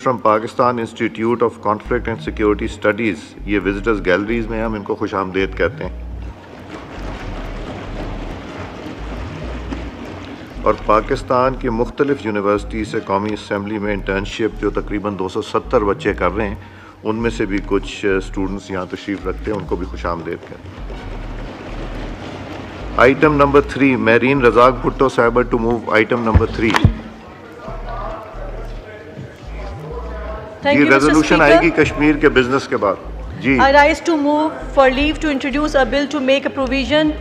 From Pakistan institute of conflict and security studies, ये visitors galleries में हम इनको खुशामदीद कहते हैं। और पाकिस्तान की मुख्तलिफ यूनिवर्सिटी से कौमी असम्बली में इंटर्नशिप जो तकरीबन 270 बच्चे कर रहे हैं, उनमें से भी कुछ स्टूडेंट्स यहाँ तशरीफ़ रखते हैं, उनको भी खुशामदीद कहते हैं। आइटम नंबर 3, मेरीन रज़ाक भुट्टो साहिबा टू मूव आइटम नंबर 3। ये रेजोल्यूशन आएगी कश्मीर के बिजनेस के बाद। जी, I rise to move for leave to introduce a bill to make a provision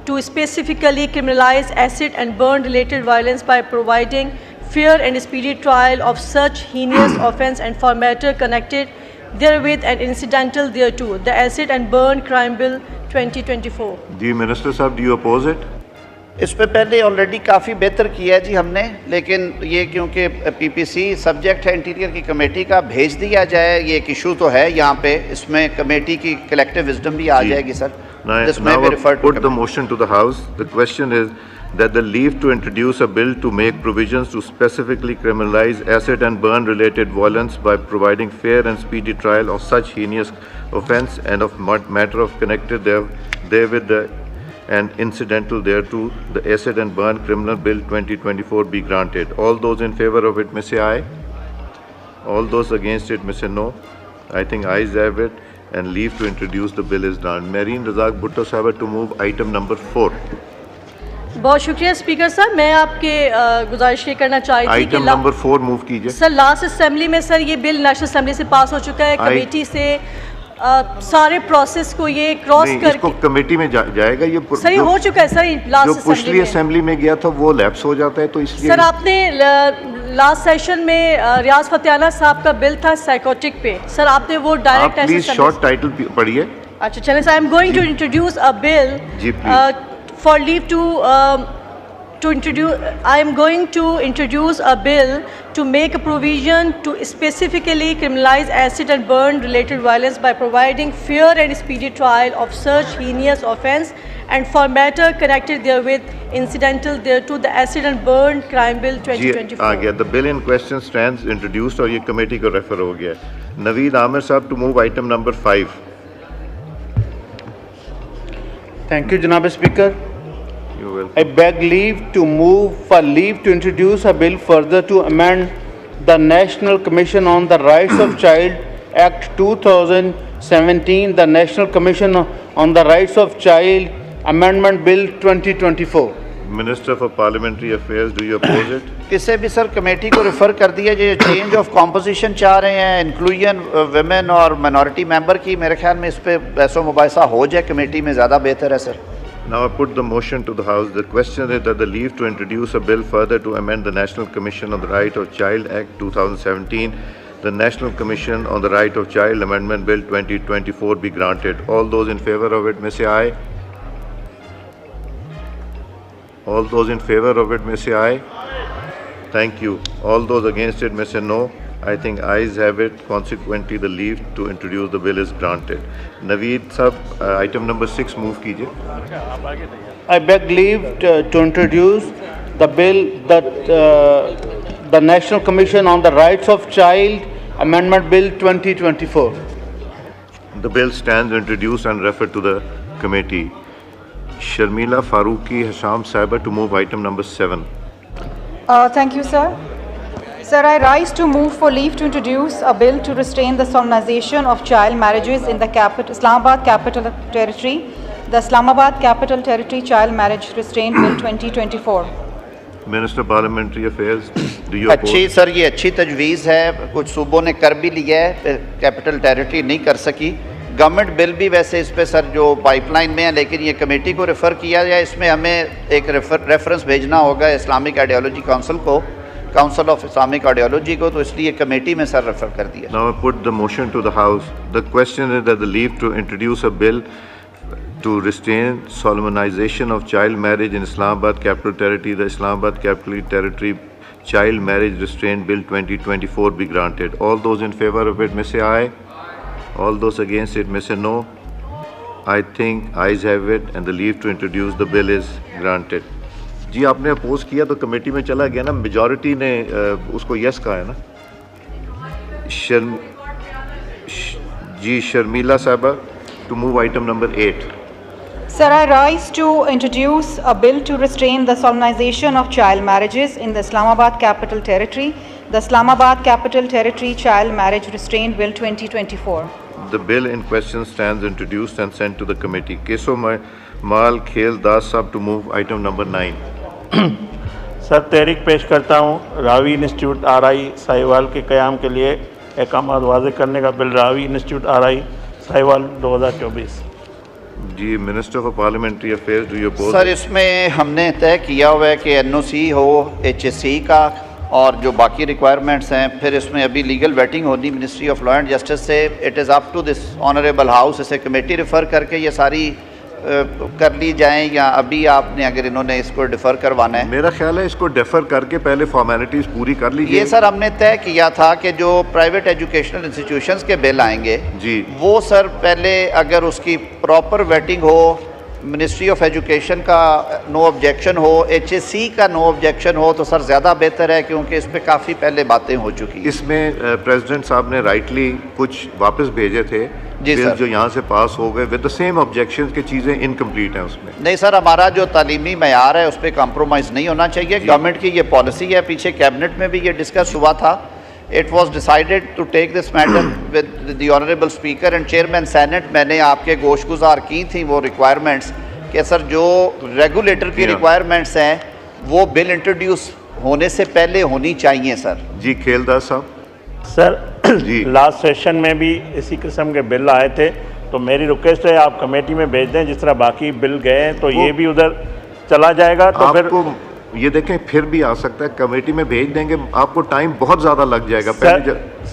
to specifically criminalize acid and burn related violence by providing fair and speedy trial of such heinous offence and for matter connected therewith and incidental thereto, the acid and burn crime bill 2024। जी minister साहब, do you oppose it? इस पे पहले already काफ़ी बेहतर किया है जी हमने, लेकिन ये क्योंकि पीपीसी सब्जेक्ट है इंटीरियर की कमेटी का, भेज दिया जाए। ये एक इशू तो है यहाँ पे, इसमें कमेटी की कलेक्टिव विजडम भी आ जाएगी sir. Now put the motion to the House. The question is that the leave to introduce a bill to make provisions to specifically criminalize acid and burn related violence by providing fair and speedy trial of such heinous offence and of matter of connected therewith and incidental thereto, the acid and burn criminal bill 2024 be granted. All those in favor of it may say aye. All those against it may say no. I think ayes have it, and leave to introduce the bill is done. Marine Razak Bhutto Sahaba to move item number 4. बहुत शुक्रिया speaker साहब। मैं आपके गुजारिश ये करना चाहती थी कि आइटम नंबर 4 मूव कीजिए। सर, लास्ट असेंबली में सर ये बिल नेशनल असेंबली से पास हो चुका है, कमेटी से सारे प्रोसेस को ये क्रॉस करके इसको कमेटी में जाएगा। ये सर ये हो चुका है सर, जो पिछली असेंबली में गया था वो लैप्स हो जाता है, तो इसलिए सर आपने लास्ट सेशन में रियाज फतेहाना साहब का बिल था साइकोटिक पे, सर आपने वो डायरेक्ट प्लीज शॉर्ट टाइटल पढ़िए। अच्छा चलें sir. I am going to introduce a bill for leave to introduce, I am going to introduce a bill to make a provision to specifically criminalize acid and burn related violence by providing fair and speedy trial of such heinous offence and for matter connected therewith incidental thereto, the acid and burn crime bill 2024। आ गया। The bill in question stands introduced और ये committee को refer हो गया। नवीद आमिर साहब to move item number 5। Thank you, Janab Speaker. I beg leave to move for leave to introduce a bill further to amend the National Commission on the Rights of Child Act 2017, the National Commission on the Rights of Child Amendment Bill 2024। Minister for Parliamentary Affairs, do you oppose it? किसे भी sir committee को refer कर दिया। जो change of composition चाह रहे हैं, inclusion women और माइनॉरिटी मेंबर की, मेरे ख्याल में इस पे बहसो मुबाहिसा हो जाए कमेटी में, ज़्यादा बेहतर है sir. Now I put the motion to the House. The question is that the leave to introduce a bill further to amend the National Commission on the Right of Child Act 2017, the National Commission on the Right of Child Amendment Bill 2024 be granted. All those in favor of it may say aye. All those in favor of it may say aye. Thank you. All those against it may say no. I think ayes have it. Consequently, the leave to introduce the bill is granted. Naveed sab, item number 6 move कीजिए। I beg leave to introduce the bill that the National Commission on the Rights of Child Amendment Bill 2024। The bill stands introduced and referred to the committee. Sharmila Farooqi Hasham Sahiba to move item number 7. Thank you, sir. Sir, I rise to move for leave to introduce a bill to restrain the solemnization of child marriages in the Islamabad Capital Territory, the Islamabad Capital Territory Child Marriage Restraint Bill 2024। Minister Parliamentary Affairs, do you oppose? अच्छी sir, ये अच्छी तजवीज़ है। कुछ सूबों ने कर भी लिया है, कैपिटल टेरिटरी नहीं कर सकी। गवर्नमेंट बिल भी वैसे इस पे सर जो पाइपलाइन में है, लेकिन ये कमेटी को रेफ़र किया जाए। इसमें हमें एक रेफरेंस भेजना होगा इस्लामिक आइडियोलॉजी काउंसिल को, काउंसिल ऑफ इस्लामिक आइडियोलॉजी को, तो इसलिए कमेटी में सर रेफर कर दिया। Now I put the motion to the House. The question is that the leave to introduce a bill to restrain solemnization of child marriage in Islamabad Capital Territory, the Islamabad Capital Territory Child Marriage Restraint Bill 2024 be granted. All those in favor of it may say aye. All those against it may say no. I think ayes have it, and the leave to introduce the bill is granted. जी आपने oppose किया तो committee में चला गया ना, majority ने उसको yes कहा है ना। Sharmila Saba to move item number 8. Sir, I rise to introduce a bill to restrain the solemnization of child marriages in the Islamabad Capital Territory, the Islamabad Capital Territory Child Marriage Restraint Bill 2024. The bill in question stands introduced and sent to the committee. Keso Mal Khel Das Sab to move item number 9. Sir तहरीक पेश करता हूँ Ravi institute RI Sahiwal के क़याम के लिए अहकामात वाज़े करने का bill Ravi institute RI Sahiwal 2024। जी minister for parliamentary affairs do you both? Sir इसमें हमने तय किया हुआ है कि एनओसी हो एचएससी का और जो बाकी रिक्वायरमेंट्स हैं, फिर इसमें अभी लीगल वेटिंग होनी ministry of law and justice से। It is up to this honourable house, इसे कमेटी रेफ़र करके ये सारी कर ली जाएं, या अभी आपने अगर इन्होंने इसको डिफ़र करवाना है? मेरा ख्याल है इसको डेफर करके पहले फॉर्मेलिटीज़ पूरी कर लीजिए। ये सर हमने तय किया था कि जो प्राइवेट एजुकेशनल इंस्टीट्यूशंस के बिल आएंगे जी, वो सर पहले अगर उसकी प्रॉपर वेटिंग हो, मिनिस्ट्री ऑफ एजुकेशन का नो ऑब्जेक्शन हो, एचएससी का नो ऑब्जेक्शन हो, तो सर ज़्यादा बेहतर है, क्योंकि इस पर काफ़ी पहले बातें हो चुकी हैं। इसमें प्रेसिडेंट साहब ने राइटली कुछ वापस भेजे थे जी बिल सर, जो यहाँ से पास हो गए विद द सेम ऑब्जेक्शंस की चीज़ें इनकम्प्लीट हैं उसमें। नहीं सर, हमारा जो तालीमी मयार है उस पर कॉम्प्रोमाइज़ नहीं होना चाहिए। गवर्नमेंट की ये पॉलिसी है, पीछे कैबिनेट में भी ये डिस्कस हुआ था। It was decided to take this matter with the honourable speaker and chairman senate. मैंने आपके गोशगुजार की थी वो रिक्वायरमेंट्स कि सर जो रेगुलेटर की रिक्वायरमेंट्स हैं वो बिल इंट्रोड्यूस होने से पहले होनी चाहिए सर। जी खेलदास साहब। सर जी लास्ट सेशन में भी इसी किस्म के बिल आए थे, तो मेरी रिक्वेस्ट है आप कमेटी में भेज दें, जिस तरह बाकी बिल गए हैं तो ये भी उधर चला जाएगा। तो फिर आपको ये देखें फिर भी आ सकता है, कमेटी में भेज देंगे, आपको टाइम बहुत ज़्यादा लग जाएगा।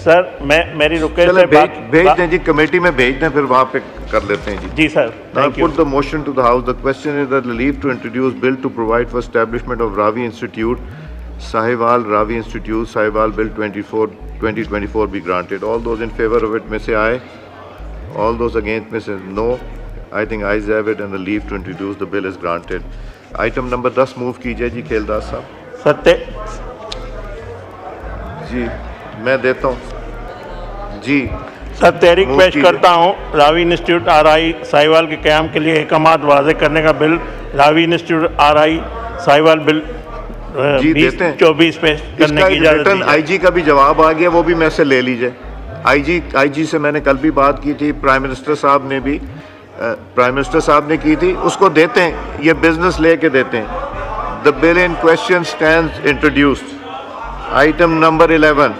सर मेरी रिक्वेस्ट है भेज दें जी, कमेटी में भेज दें, फिर वहाँ पे कर लेते हैं जी sir. Thank you. Put the motion to the House. The question is that the leave to introduce bill to provide for establishment of Ravi Institute, Sahiwal Ravi Institute, Sahiwal Bill 2024 be granted. All those in favor of it may say aye. All those against may say no. I think ayes have it and the leave to introduce the bill is granted. Item number 10 move कीजिए जी खेलदास साहब। सत्य जी मैं देता हूँ जी। Sir तहरीक move पेश कीजिए। करता हूँ रावी इंस्टीट्यूट आरआई साहिवाल के क़याम के लिए अहकामात वाज़े करने का bill Ravi institute RI Sahiwal bill जी देते हैं। 2024 पेश करने की इजाज़त रिटर्न दीजिए। आईजी का भी जवाब आ गया, वो भी मैं से ले लीजिए। आईजी से मैंने कल भी बात की थी, प्राइम मिनिस्टर साहब ने की थी, उसको देते हैं, ये बिजनेस लेके देते हैं। The bill in question stands introduced. Item number 11